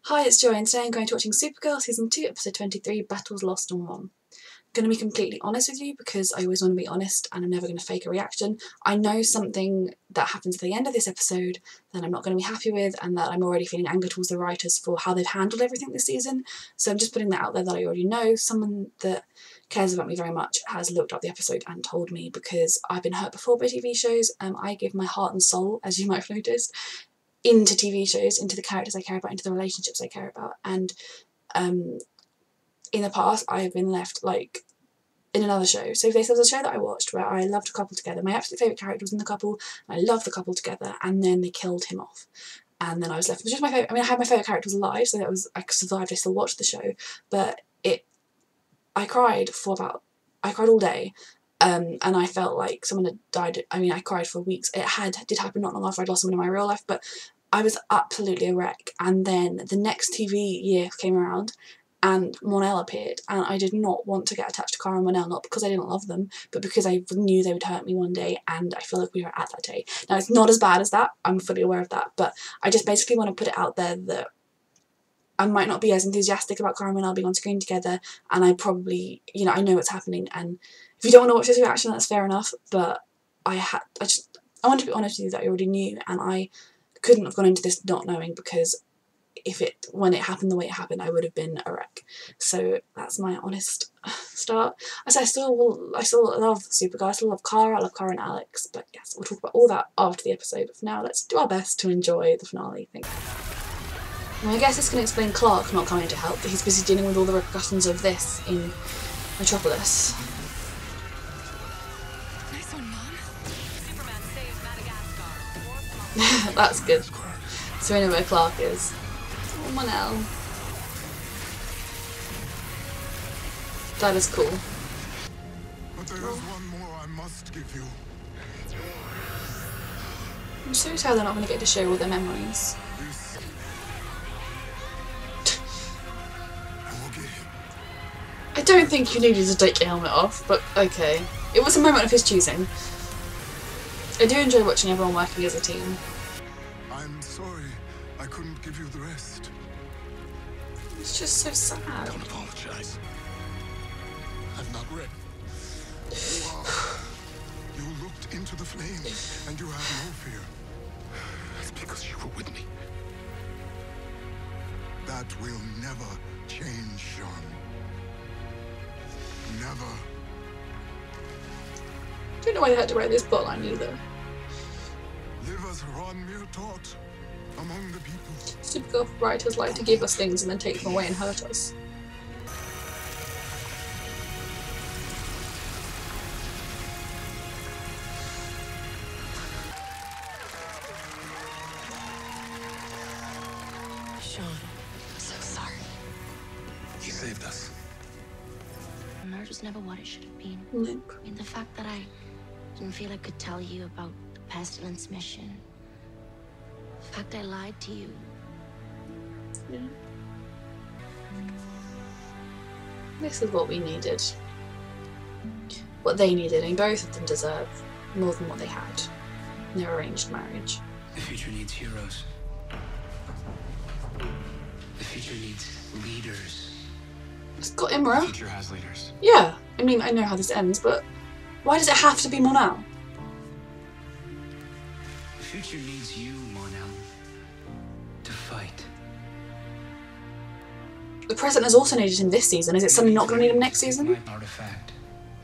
Hi, it's Joy and today I'm going to be watching Supergirl Season 2 Episode 23, Battles Lost and Won. I'm going to be completely honest with you because I always want to be honest and I'm never going to fake a reaction. I know something that happens at the end of this episode that I'm not going to be happy with and that I'm already feeling anger towards the writers for how they've handled everything this season. So I'm just putting that out there that I already know. Someone that cares about me very much has looked up the episode and told me because I've been hurt before by TV shows. I give my heart and soul, as you might have noticed, into TV shows, into the characters I care about, into the relationships I care about, and in the past I have been left like in another show. So there was a show that I watched where I loved a couple together. My absolute favourite character was in the couple, and I loved the couple together, and then they killed him off. And then I was left with just my favourite, I had my favourite characters alive, so that was, I survived, I still watched the show, but I cried all day. And I felt like someone had died. I cried for weeks. It did happen not long after I'd lost someone in my real life, but I was absolutely a wreck. And then the next TV year came around and Mon-El appeared, and I did not want to get attached to Kara and Mon-El, not because I didn't love them, but because I knew they would hurt me one day, and I feel like we were at that day. Now, it's not as bad as that, I'm fully aware of that, but I just basically want to put it out there that I might not be as enthusiastic about Kara and Mon-El being on screen together, and I probably, I know what's happening, and if you don't want to watch this reaction, that's fair enough, but I want to be honest with you that I already knew, and I couldn't have gone into this not knowing, because when it happened the way it happened, I would have been a wreck. So that's my honest start. I still love Supergirl, I still love Kara, I love Kara and Alex, but yes, we'll talk about all that after the episode, but for now, let's do our best to enjoy the finale. I guess this can explain Clark not coming to help, but he's busy dealing with all the repercussions of this in Metropolis. Nice one, Mom. Superman saves Madagascar. That's good. So we know where Clark is. Oh, Mon-El. That is cool. But there is one more I must give you. I'm so sad they're not going to get to share all their memories. I don't think you needed to take your helmet off, but okay. It was a moment of his choosing. I do enjoy watching everyone working as a team. I'm sorry I couldn't give you the rest. It's just so sad. Don't apologize. I'm not ready. You looked into the flame and you have no fear. It's because you were with me. That will never change, Sean. Never. I don't know why they had to write this plotline either. Live as Ron taught among the people. Supergirl writers like to give us things and then take them away and hurt us. Sean, I'm so sorry. He saved us. Marriage was never what it should have been. Nope. I mean, the fact that I didn't feel I could tell you about the pestilence mission. The fact I lied to you. Yeah. This is what we needed. What they needed, and both of them deserve more than what they had in their arranged marriage. The future needs heroes. The future needs leaders. It's got Imra. The future has leaders. Yeah, I mean, I know how this ends, but why does it have to be Mon-El? The future needs you, Mon-El, to fight. The present has also needed him this season. Is it suddenly not going to need him next season? An artifact,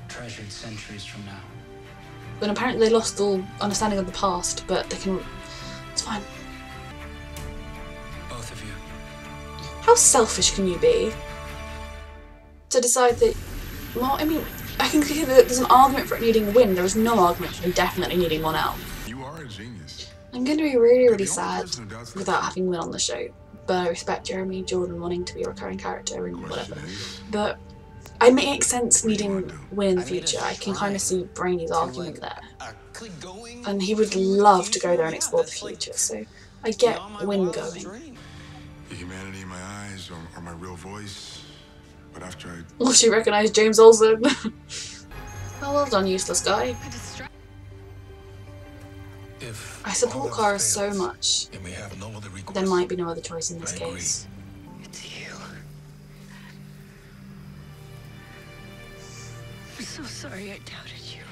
treasured centuries from now. But apparently they lost all understanding of the past, but they can... It's fine. Both of you. How selfish can you be? To decide that... Well, I mean, I can see that there's an argument for it needing Win. There is no argument for him definitely needing Mon-El. You are a genius. I'm going to be really, really sad without having Win on the show. But I respect Jeremy Jordan wanting to be a recurring character and whatever. But it makes sense needing Win in the future. I can kind of see Brainy's argument there. And he would love to go there and explore the future, so I get Win going. The humanity in my eyes or my real voice. But after I... Will she recognise James Olsen? Well done, useless guy. If I support Kara so much, and we have no other recourse, there might be no other choice in this I agree. case. so sorry I doubted you.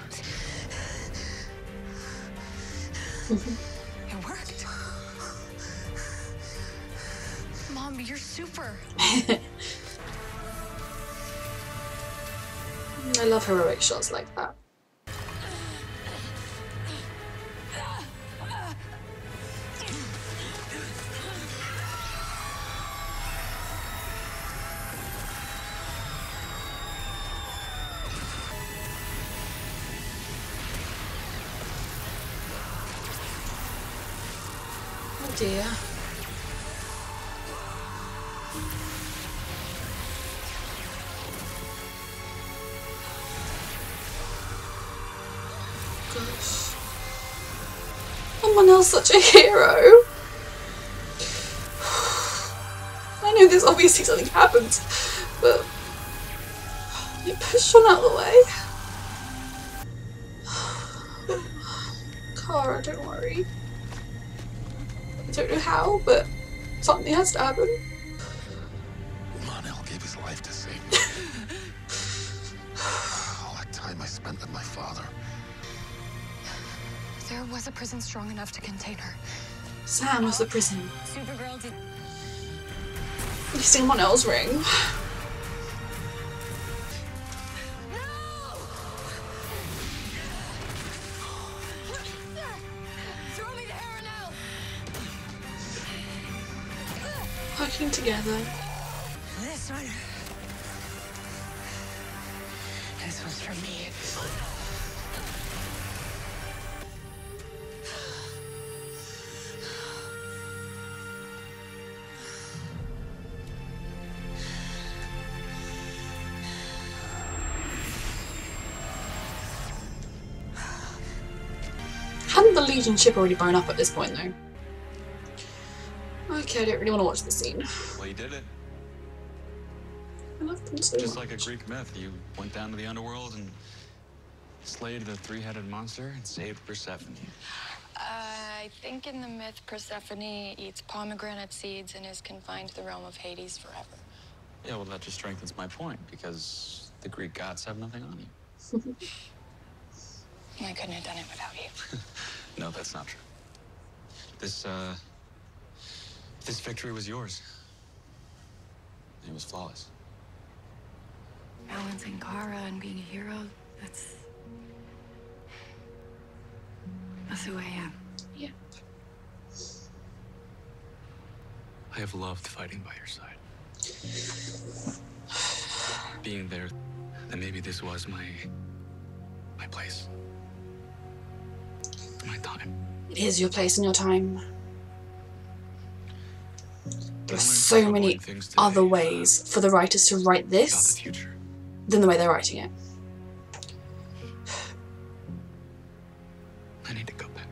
It worked. Mom, you're super. I love heroic shots like that. Oh dear. Gosh. Oh, Mon-El's such a hero. I know there's obviously something happens, but you push Sean out of the way. Kara, don't worry. I don't know how, but something has to happen. Mon-El gave his life to save me. All that time I spent with my father. There was a prison strong enough to contain her. Sam was the prison. Supergirl did. You've seen Mon-El's ring. Throw me the hair now. Working together. This one. This one's for me. Hadn't the Legion ship already blown up at this point though? Okay, I don't really want to watch this scene. Well, you did it. I love them so Just much. like a Greek myth, you went down to the underworld and slayed the three-headed monster and saved Persephone. I think in the myth, Persephone eats pomegranate seeds and is confined to the realm of Hades forever. Yeah, well, that just strengthens my point, because the Greek gods have nothing on you. I couldn't have done it without you. No, that's not true. This victory was yours. It was flawless. Balancing Kara and being a hero, that's who I am. Yeah. I have loved fighting by your side. Being there, and maybe this was my place. My time. It is your place and your time. There are I learned so some many important things today, other ways for the writers to write about this the future. than the way they're writing it. I need to go back.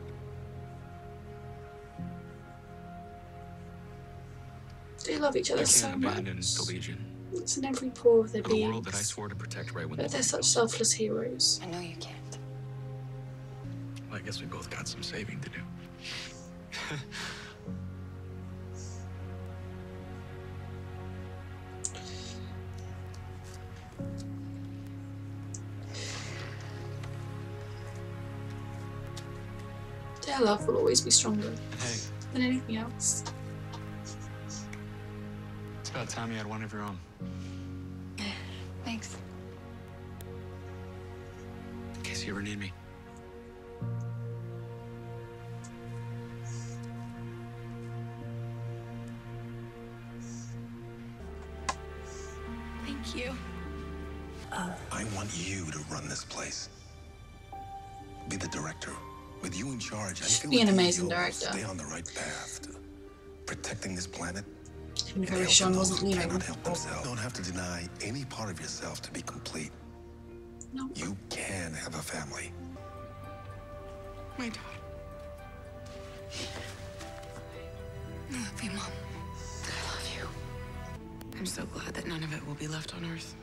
They love each other I so can't abandon much. the Legion. It's in every pore of their For the world that I beings. swore to protect right when But the they're war such broke. selfless heroes. I know you can't. Well, I guess we both got some saving to do. Their love will always be stronger And hey, than anything else. it's about time you had one of your own. Thanks. In case you ever need me. Thank you. I want you to run this place. Be the director. With you in charge, I feel Be an like amazing you'll director. stay on the right path to protecting this planet. Even if I and wish Sean helping those wasn't who leaving. cannot help themselves. You don't have to deny any part of yourself to be complete. No. You can have a family. My daughter. I love you, Mom. I love you. I'm so glad that none of it will be left on Earth.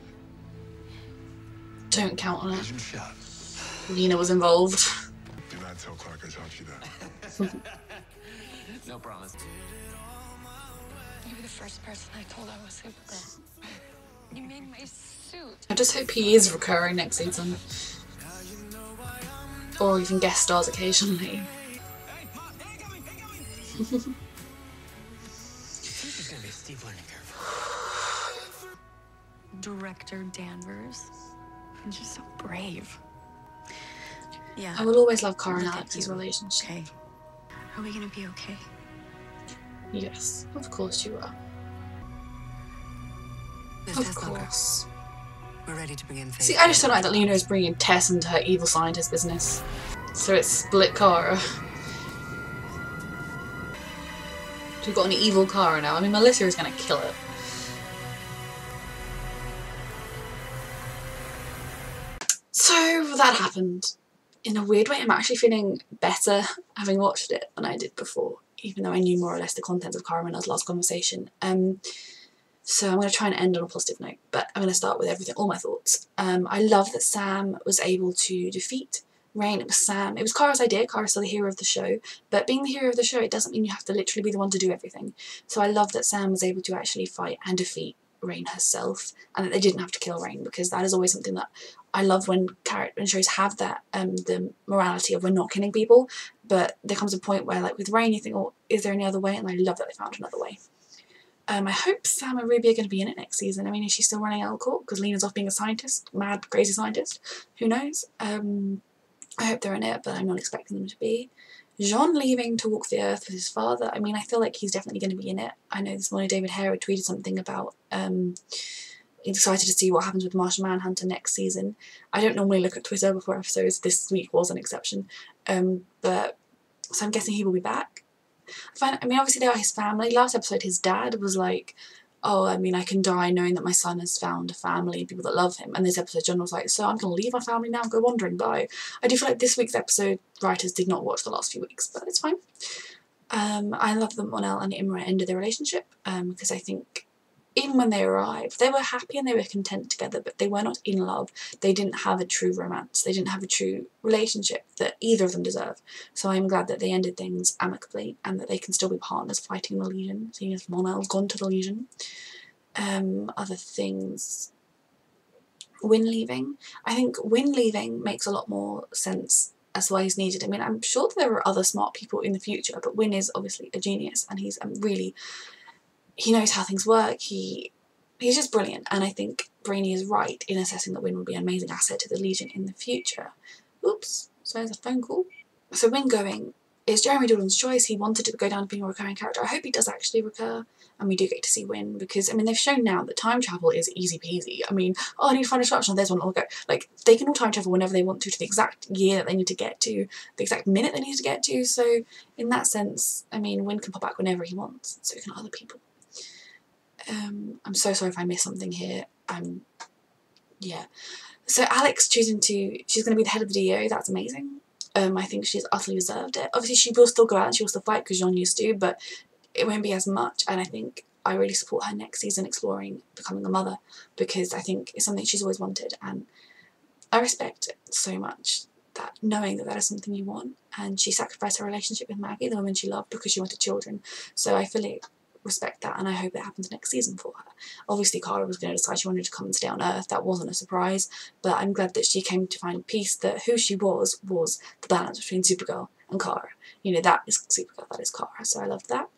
Don't count on it. Vision shot. Lena was involved. Do not tell Clark I taught you that. No promise. You were the first person I told I was Supergirl. You made my suit. I just hope he is recurring next season. Or even guest stars occasionally. This is gonna be a steep learning curve. Director Danvers. You're just so brave. Yeah. I will always love Kara and Look at Alex's you. relationship. Okay. Are we gonna be okay? Yes, of course you are. Miss Of Tess Locker, course. we're ready to begin phase See, I just don't like that Lena is bringing Tess into her evil scientist business. So it's split Kara. We've got an evil Kara now. I mean, Melissa is going to kill it. So that happened. In a weird way, I'm actually feeling better having watched it than I did before, even though I knew more or less the content of Kara and Mon-El's last conversation. So I'm going to try and end on a positive note, but I'm going to start with everything, all my thoughts. I love that Sam was able to defeat Reign. It was Sam. It was Kara's idea. Kara's still the hero of the show, but being the hero of the show, it doesn't mean you have to literally be the one to do everything. So I love that Sam was able to actually fight and defeat Reign herself, and that they didn't have to kill Reign, because that is always something that I love when shows have that the morality of we're not killing people, but there comes a point where, like with Reign, you think, oh, is there any other way? And I love that they found another way. I hope Sam and Ruby are going to be in it next season. I mean, is she still running Elcourt? Because Lena's off being a scientist, mad, crazy scientist. Who knows? I hope they're in it, but I'm not expecting them to be. Jean leaving to walk the earth with his father. I mean, I feel like he's definitely going to be in it. I know this morning David Hare tweeted something about he's excited to see what happens with Martian Manhunter next season. I don't normally look at Twitter before episodes. This week was an exception. But so I'm guessing he will be back. I mean, obviously they are his family. Last episode, his dad was like, oh, I mean, I can die knowing that my son has found a family, people that love him. And this episode, John was like, so I'm going to leave my family now and go wandering, bye. I do feel like this week's episode, writers did not watch the last few weeks, but it's fine. I love that Mon-El and Imra ended their relationship, because I think even when they arrived, they were happy and they were content together, but they were not in love. They didn't have a true romance. They didn't have a true relationship that either of them deserve. So I'm glad that they ended things amicably and that they can still be partners fighting the Legion, seeing as Mon-El's gone to the Legion. Other things. Wynn leaving. I think Wynn leaving makes a lot more sense as why he's needed. I mean, I'm sure that there are other smart people in the future, but Wynn is obviously a genius and he's really... he knows how things work, he's just brilliant, and I think Brainy is right in assessing that Wynn would be an amazing asset to the Legion in the future. Oops, so there's a phone call. So Wynn going is Jeremy Jordan's choice. He wanted to go down to being a recurring character. I hope he does actually recur, and we do get to see Wynn, because, I mean, they've shown now that time travel is easy peasy. I mean, oh, I need to find a instruction, there's one, I'll go. Like, they can all time travel whenever they want to the exact year that they need to get to, the exact minute they need to get to, so in that sense, I mean, Wynn can pop back whenever he wants, so can other people. I'm so sorry if I missed something here. Yeah. So Alex she's going to be the head of the DEO, that's amazing. I think she's utterly deserved it. Obviously she will still go out and she will still fight because Jean used to, but it won't be as much, and I think I really support her next season exploring becoming a mother, because I think it's something she's always wanted, and I respect it so much, that knowing that that is something you want, and she sacrificed her relationship with Maggie, the woman she loved, because she wanted children, so I fully respect that, and I hope it happens next season for her. Obviously Kara was going to decide she wanted to come and stay on Earth, that wasn't a surprise, but I'm glad that she came to find peace, that who she was the balance between Supergirl and Kara. You know, that is Supergirl, that is Kara, so I loved that.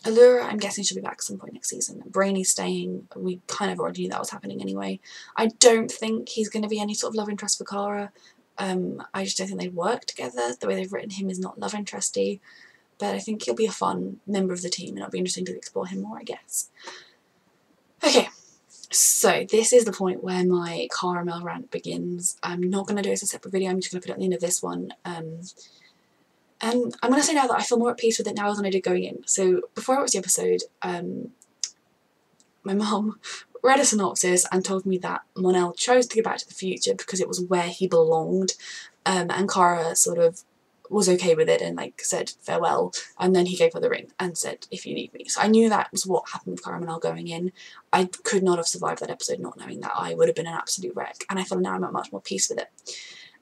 Allura, I'm guessing she'll be back at some point next season. Brainy staying, we kind of already knew that was happening anyway. I don't think he's going to be any sort of love interest for Kara. I just don't think they work together. The way they've written him is not love interesty. But I think he'll be a fun member of the team, and it'll be interesting to explore him more, I guess. Okay, so this is the point where my Karamel rant begins. I'm not going to do it as a separate video, I'm just going to put it at the end of this one. And I'm going to say now that I feel more at peace with it now than I did going in. So before I watched the episode, my mum read a synopsis and told me that Mon-El chose to go back to the future because it was where he belonged, and Kara sort of was okay with it and like said farewell, and then he gave her the ring and said, if you need me. So I knew that was what happened with Kara and Mon-El going in. I could not have survived that episode not knowing that. I would have been an absolute wreck, and I feel now I'm at much more peace with it.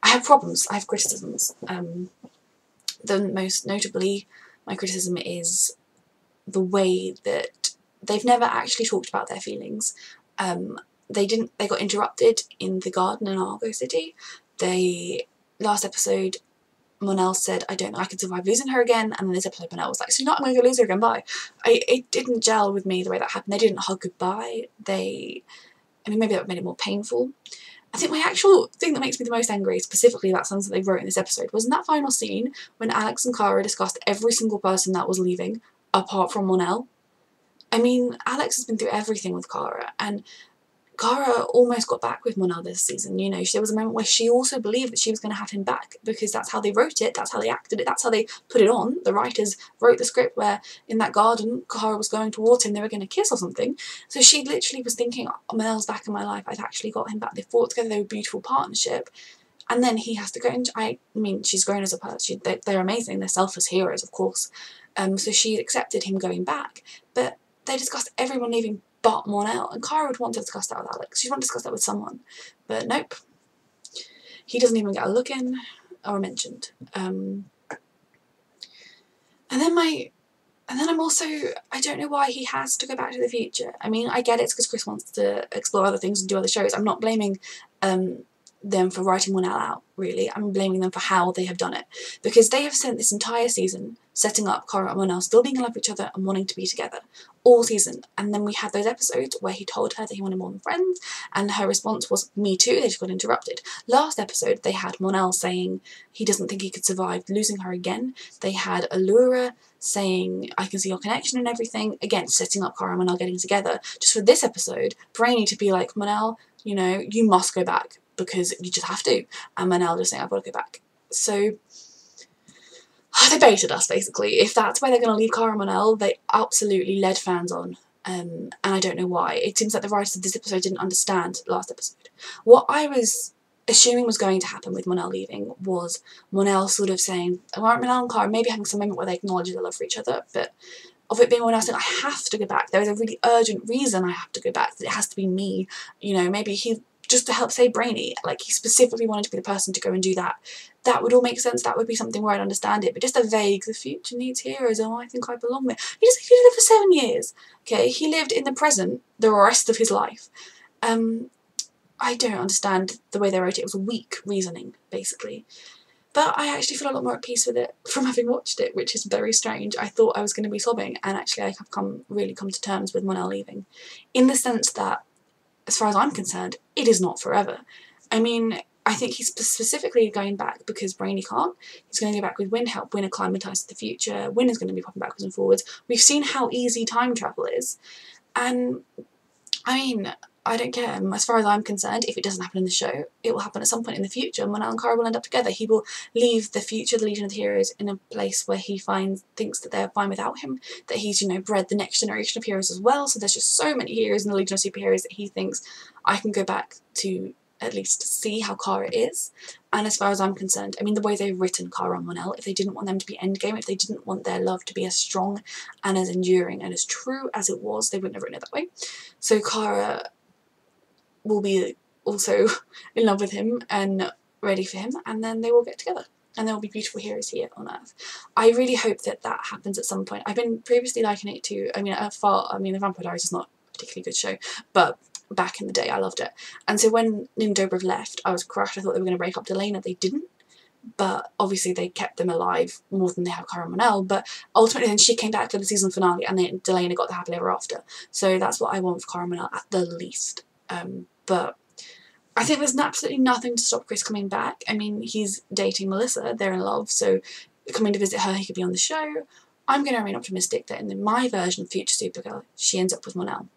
I have problems, I have criticisms. The most notably, my criticism is the way that they've never actually talked about their feelings. They got interrupted in the garden in Argo City. Last episode, Mon-El said, I don't know I could survive losing her again, and then this episode Mon-El was like, so you're not going to go lose her again, bye. It didn't gel with me the way that happened. They didn't hug goodbye. I mean, maybe that made it more painful. I think my actual thing that makes me the most angry, specifically about something that they wrote in this episode, was in that final scene when Alex and Kara discussed every single person that was leaving, apart from Mon-El. I mean, Alex has been through everything with Kara, and Kara almost got back with Mon-El this season. You know, there was a moment where she also believed that she was going to have him back, because that's how they wrote it, that's how they acted it, that's how they put it on. The writers wrote the script where in that garden Kara was going towards him, they were going to kiss or something. So she literally was thinking, oh, Mon-El's back in my life, I've actually got him back. They fought together, they were a beautiful partnership. And then he has to go, and I mean, she's grown as a person, they're amazing, they're selfless heroes, of course. So she accepted him going back, but they discussed everyone leaving but Mon-El, and Kara would want to discuss that with Alex. She'd want to discuss that with someone, but nope. He doesn't even get a look in or mentioned. And then I'm also, I don't know why he has to go back to the future. I mean, I get it's because Chris wants to explore other things and do other shows. I'm not blaming them for writing Mon-El out, really. I'm blaming them for how they have done it, because they have spent this entire season setting up Kara and Mon-El still being in love with each other and wanting to be together all season. And then we had those episodes where he told her that he wanted more than friends, and her response was, me too. They just got interrupted. Last episode they had Mon-El saying he doesn't think he could survive losing her again. They had Allura saying, I can see your connection and everything, again setting up Kara and Mon-El getting together. Just for this episode, Brainy to be like, Mon-El, you know, you must go back because you just have to, and Mon-El just saying, I've got to go back. So they baited us, basically. If that's where they're going to leave Kara and Mon-El, they absolutely led fans on, and I don't know why. It seems like the writers of this episode didn't understand last episode. What I was assuming was going to happen with Mon-El leaving was Mon-El sort of saying, Mon-El and Kara maybe having some moment where they acknowledge their love for each other, but of it being Mon-El saying, I have to go back, there is a really urgent reason I have to go back, that it has to be me, you know, maybe he, just to help save Brainy, like he specifically wanted to be the person to go and do that. That would all make sense, that would be something where I'd understand it, but just a vague, the future needs heroes, oh I think I belong there. He lived for 7 years, okay, he lived in the present the rest of his life. I don't understand the way they wrote it. It was weak reasoning, basically. But I actually feel a lot more at peace with it from having watched it, which is very strange. I thought I was going to be sobbing, and actually I have really come to terms with Mon-El leaving, in the sense that, as far as I'm concerned, it is not forever. I mean, I think he's specifically going back because Brainy can't. He's going to go back with Win, help Win acclimatise to the future. Win is going to be popping backwards and forwards. We've seen how easy time travel is. And, I mean, I don't care. As far as I'm concerned, if it doesn't happen in the show, it will happen at some point in the future. Mon-El and Kara will end up together. He will leave the future, the Legion of the Heroes, in a place where he thinks that they're fine without him, that he's, you know, bred the next generation of heroes as well, so there's just so many heroes in the Legion of Superheroes that he thinks, I can go back to at least see how Kara is. And as far as I'm concerned, I mean, the way they've written Kara and Mon-El, if they didn't want them to be endgame, if they didn't want their love to be as strong and as enduring and as true as it was, they wouldn't have written it that way. So Kara will be also in love with him and ready for him, and then they will get together and there will be beautiful heroes here on Earth. I really hope that that happens at some point. I've been previously likening it to, The Vampire Diaries is not a particularly good show, but back in the day I loved it. And so when Nim Dobrev left, I was crushed. I thought they were going to break up Delena. They didn't, but obviously they kept them alive more than they have Kara and Mon-El. But ultimately then she came back for the season finale, and then Delena got the happily ever after. So that's what I want for Kara and Mon-El at the least. But I think there's absolutely nothing to stop Chris coming back. I mean, he's dating Melissa, they're in love, so coming to visit her, he could be on the show. I'm going to remain optimistic that in my version of future Supergirl, she ends up with Mon-El.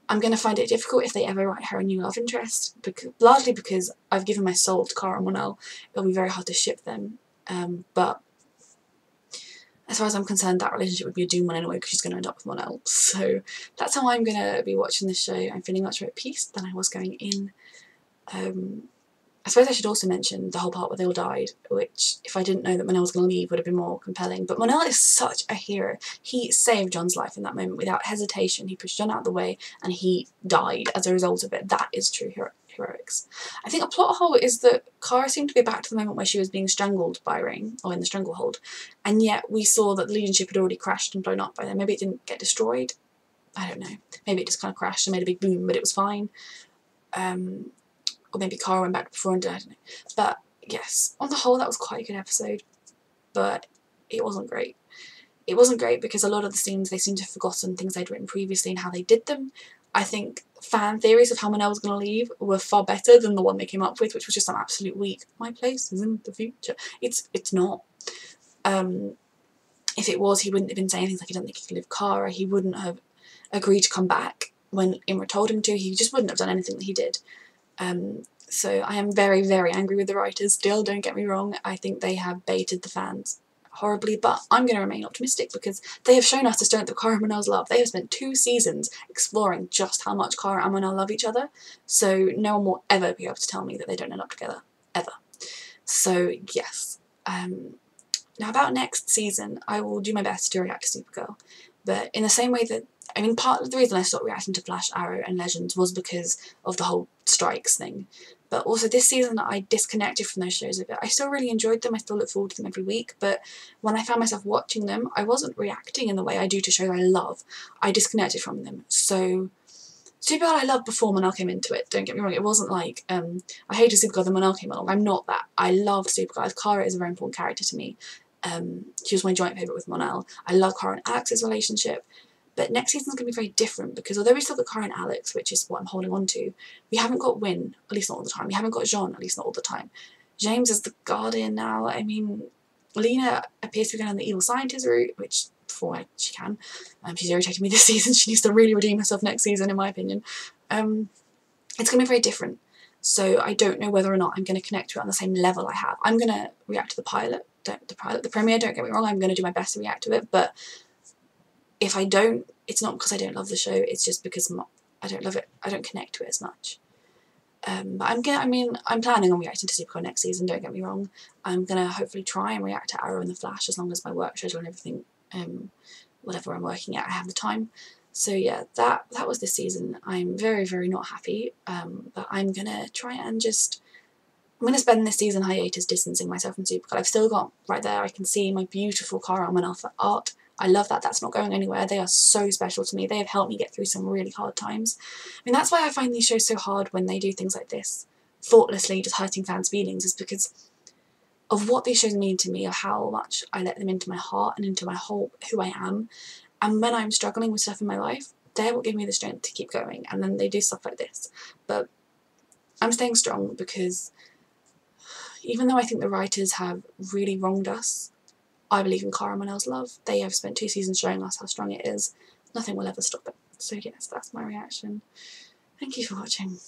I'm going to find it difficult if they ever write her a new love interest, largely because I've given my soul to Kara and Mon-El. It'll be very hard to ship them, but as far as I'm concerned, that relationship would be a doomed one anyway, because she's going to end up with Mon-El. So that's how I'm going to be watching this show. I'm feeling much more at peace than I was going in. I suppose I should also mention the whole part where they all died, which, if I didn't know that Mon-El was going to leave, would have been more compelling. But Mon-El is such a hero. He saved John's life in that moment without hesitation. He pushed John out of the way, and he died as a result of it. That is true heroics. I think a plot hole is that Kara seemed to go back to the moment where she was being strangled by Rain, or in the stranglehold, and yet we saw that the Legion ship had already crashed and blown up by then. Maybe it didn't get destroyed. I don't know, maybe it just kind of crashed and made a big boom, but it was fine. Or maybe Kara went back before and did, I don't know. But yes, on the whole that was quite a good episode, but it wasn't great. It wasn't great because a lot of the scenes, they seem to have forgotten things they'd written previously and how they did them. I think fan theories of how Mon-El was going to leave were far better than the one they came up with, which was just an absolute weak, my place is in the future. It's not. If it was, he wouldn't have been saying things like he doesn't think he can live with Kara. He wouldn't have agreed to come back when Imra told him to. He just wouldn't have done anything that he did. So I am very, very angry with the writers still, don't get me wrong. I think they have baited the fans horribly, but I'm going to remain optimistic because they have shown us the strength of Kara and Mon-El's love. They have spent 2 seasons exploring just how much Kara and Mon-El love each other, so no one will ever be able to tell me that they don't end up together, ever. So yes. Now about next season, I will do my best to react to Supergirl, but in the same way that, I mean, part of the reason I stopped reacting to Flash, Arrow and Legends was because of the whole strikes thing. But also this season I disconnected from those shows a bit. I still really enjoyed them, I still look forward to them every week, but when I found myself watching them, I wasn't reacting in the way I do to shows I love. I disconnected from them. So Supergirl I loved before Mon-El came into it, don't get me wrong. It wasn't like, I hated Supergirl then Mon-El came along. I'm not that. I loved Supergirl. Kara is a very important character to me. She was my joint favourite with Mon-El. I love Kara and Alex's relationship. But next season's going to be very different because although we still got Kara and Alex, which is what I'm holding on to, we haven't got Win, at least not all the time. We haven't got Jean, at least not all the time. James is the Guardian now. I mean, Lena appears to be going on the evil scientist route, which before she can. She's irritated me this season. She needs to really redeem herself next season, in my opinion. It's going to be very different. So I don't know whether or not I'm going to connect to it on the same level I have. I'm going to react to the premiere, don't get me wrong. I'm going to do my best to react to it, but if I don't, it's not because I don't love the show, it's just because I don't love it, I don't connect to it as much. But I'm planning on reacting to Supergirl next season, don't get me wrong. I'm going to hopefully try and react to Arrow and the Flash as long as my work schedule and everything, whatever I'm working at, I have the time. So yeah, that was this season. I'm very, very not happy, but I'm going to try and I'm going to spend this season hiatus distancing myself from Supergirl. I've still got, right there, I can see my beautiful Kara and Mon-El art. I love that. That's not going anywhere. They are so special to me. They have helped me get through some really hard times. I mean, that's why I find these shows so hard when they do things like this, thoughtlessly just hurting fans' feelings, is because of what these shows mean to me, of how much I let them into my heart and into my whole who I am. And when I'm struggling with stuff in my life, they're what give me the strength to keep going. And then they do stuff like this. But I'm staying strong because even though I think the writers have really wronged us, I believe in Kara and Mon-El's love. They have spent 2 seasons showing us how strong it is. Nothing will ever stop it. So yes, that's my reaction. Thank you for watching.